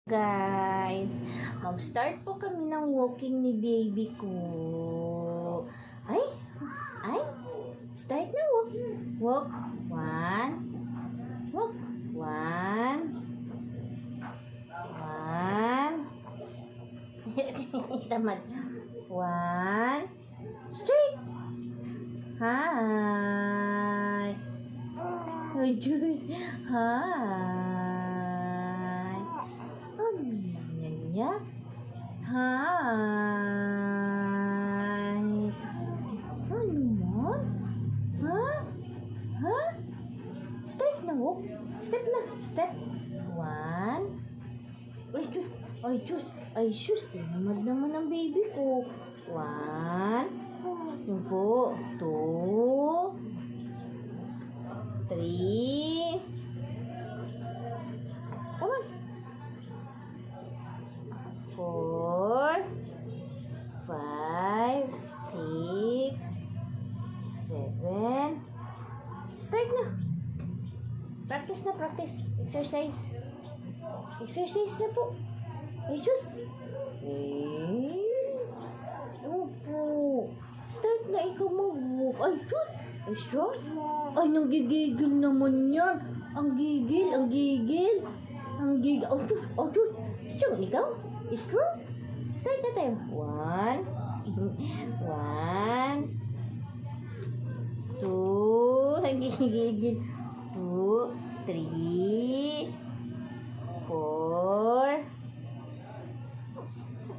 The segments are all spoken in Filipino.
Guys, mag-start po kami ng walking ni baby ko. Ay, start na walk. Walk, one. Walk, one. Tamad. One. Straight. Hi. Oh, Diyos. Hi. Nya. Hi. Ano mo? Ha? Start na, walk. Step na. Step. One. Ay, Diyos. Ay, Diyos. Tinamad naman ang baby ko. One. Yun po. Two. Three. Come on. 4, 5, 6, 7. Start na. Practice na, practice. Exercise. Exercise na po. Ay, Diyos. Opo. Start na ikaw mag-walk. Ay, Diyos. Ay, Diyos. Ay, nanggigigil naman yan. Ang gigil, ang gigil. Ang gigil. Oh, Diyos. Oh, Diyos. Siyang ikaw? Is true? Start na tayo. One. Two. Nagigigil. 2, 3, 4,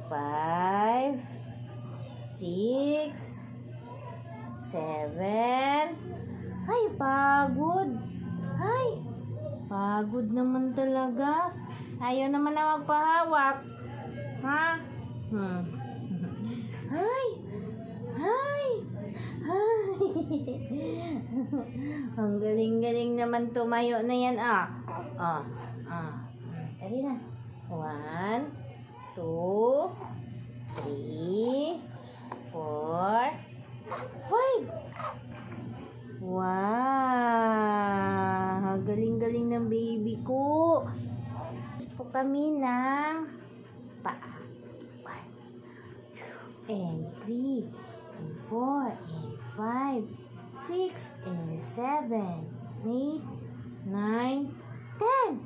5, 6, 7. Ay, pagod. Ay, pagod naman talaga. Ayaw naman na magpahawak. Ha? Hi! Ang galing-galing naman tumayo na yan, Tari na. 1, 2, 3, 4, 5. Wow! Galing-galing ng baby ko. Po kami ng paa. 1, 2, and 3, and 4, and 5, 6, and 7, 8, 9, 10.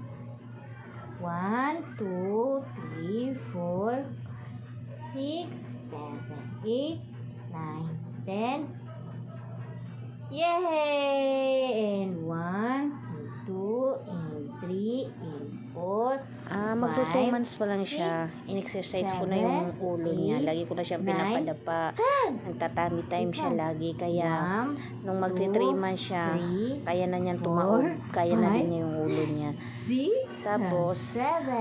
1, 2, 3, 4, 6, 7, 8, 9, 10. Yay! And 1, 2, and 3, and 4. Magto 2 months pa lang siya. In-exercise ko na yung ulo niya. Lagi ko na siya pinapadapa. Nagtatami time siya lagi. Kaya, nung magti 3 months siya, kaya na niyang tumaob. Kaya na din niya yung ulo niya. Tapos,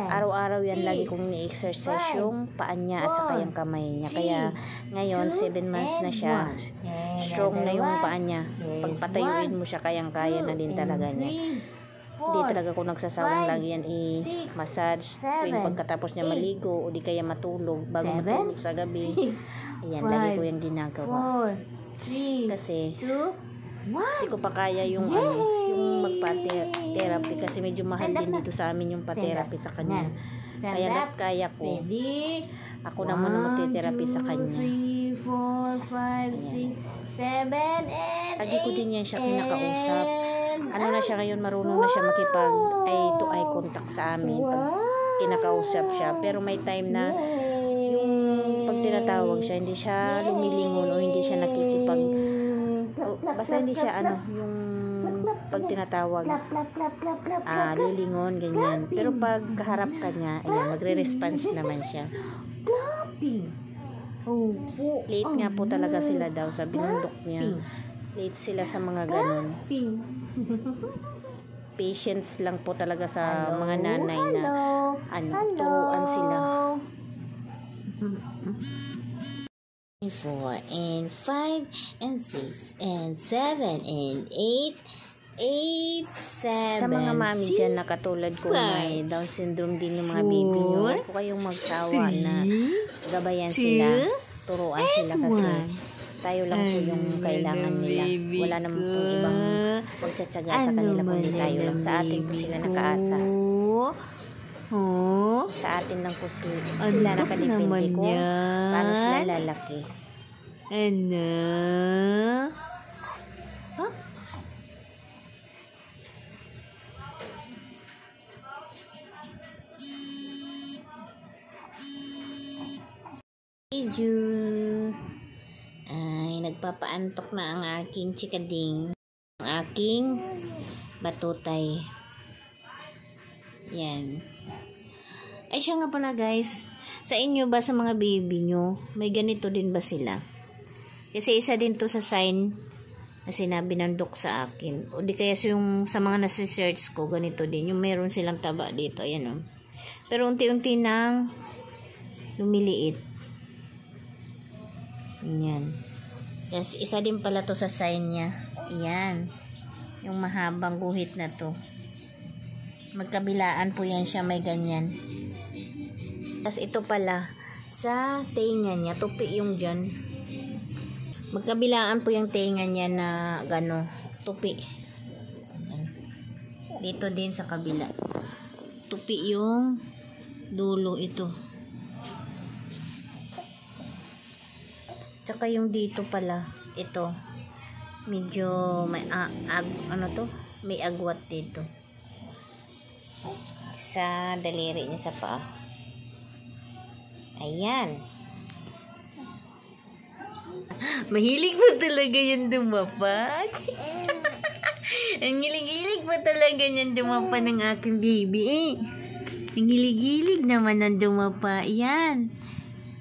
araw-araw yan lagi kong ni-exercise yung paa niya at saka yung kamay niya. Kaya, ngayon, 7 months na siya. Strong na yung paa niya. Pagpatayuin mo siya, kayang-kaya na din talaga niya. Hindi talaga ako nagsasawang lagi yan i-massage tuwing pagkatapos niya maligo o di kaya matulog bago matulog sa gabi. Ayan, lagi ko yung ginagawa. Kasi hindi ko pa kaya yung yung magpa-therapy kasi medyo mahal din dito sa amin yung pa-therapy sa kanya. Kaya lahat kaya ko. Ako naman ang magte-therapy sa kanya. 3, 4, 5, 6, 7, 8. Lagi ko din yan siya kinakausap. Ano na siya ngayon, marunong na siya makipag eye to eye contact sa amin pag kinakausap siya. Pero may time na yung pag tinatawag siya, hindi siya lumilingon o hindi siya nakikipag basta hindi siya yung pag tinatawag lilingon, ganyan. Pero pag kaharap ka niya, ayan, magre-response naman siya. Late nga po talaga sila daw, sabi ng doc niya. Late sila sa mga ganun. Patience lang po talaga sa mga nanay na turuan sila. 4 and 5 and 6 and 7 and 8, 7. Sa mga mami dyan na katulad ko may Down syndrome din yung mga baby nyo, huwag po kayong magsawa na gabayan sila, turuan sila kasi tayo lang po yung kailangan nila. Wala naman pong ibang pagtsatsaga sa kanila kundi tayo lang. Sa atin po sila nakaasa. Sa atin lang po sila Antok nakadepende naman kung yan. paano sila lalaki. Ano? Huh? Medyo ay nagpapaantok na ang aking chikading, ang aking batutay. Yan. Ay siya nga pala guys, sa inyo ba, sa mga baby nyo, may ganito din ba sila? Kasi isa din to sa sign na sinabi ng doc sa akin. O di kaya yung sa mga nasa-search ko, ganito din. Yung meron silang taba dito. Ayan o. Pero unti-unti nang lumiliit. Yan. Yes, isa din pala to sa sign niya. Ayan. Yung mahabang guhit na to. Magkabilaan po yan siya, may ganyan. Tapos ito pala, sa tenga niya, tupi yung dyan. Magkabilaan po yung tenga niya na gano, tupi. Dito din sa kabila. Tupi yung dulo ito. Tsaka yung dito pala, ito. Medyo may may agwat dito. Sa daliri niya sa paa. Ayan. Mahilig mo talaga yan dumapa. Ang hilig-hilig mo talaga yan dumapa ng aking baby eh. Ang hilig-hilig naman ng dumapa. Ayan.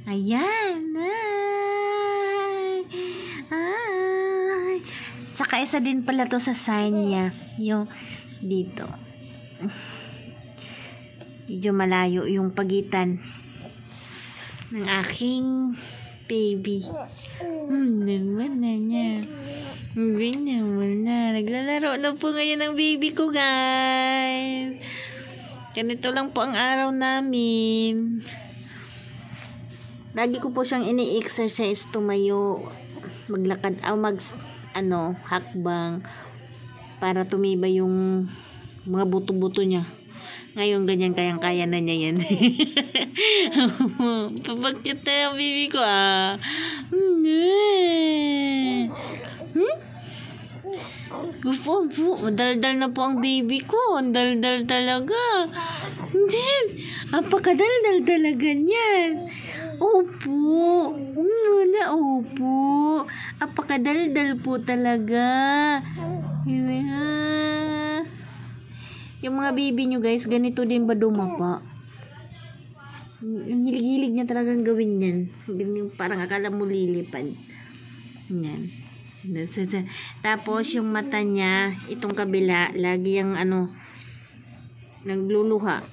Ayan. Ay. Saka isa din pala to sa sign niya. Yung dito. Medyo malayo yung pagitan ng aking baby. Naman na niya. Naman na. Naglalaro na po ngayon ang baby ko, guys. Ganito lang po ang araw namin. Lagi ko po siyang ini-exercise, tumayo, maglakad, hakbang, para tumibay yung mga buto-buto niya. Ngayon, ganyan, kayang-kaya na niya yan. Pabagkit na yung baby ko, Madaldal na po ang baby ko. Ang daldal talaga. Hindi. Apakadaldal talaga niyan. Opo. Opo. Apakadaldal po talaga. Yung mga baby nyo guys, ganito din ba dumapa? Ang hilig-hilig niya talagang gawin yan. Parang akala mo lilipad. Yan. Tapos yung mata niya, itong kabila, lagi yung nagluluha.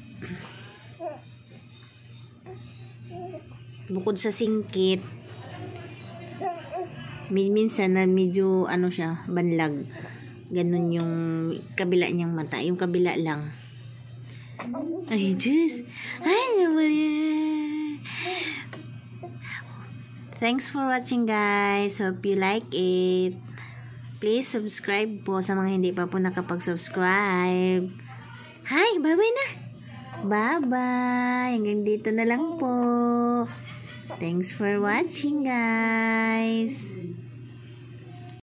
Bukod sa singkit, minsan na medyo siya, banlag. Ganun yung kabila niyang mata. Yung kabila lang. Ay, Diyos. Ay, naman yan. Thanks for watching, guys. Hope you like it. Please subscribe po sa mga hindi pa po nakapag-subscribe. Hi, bye-bye na. Bye-bye. Hanggang dito na lang po. Thanks for watching, guys.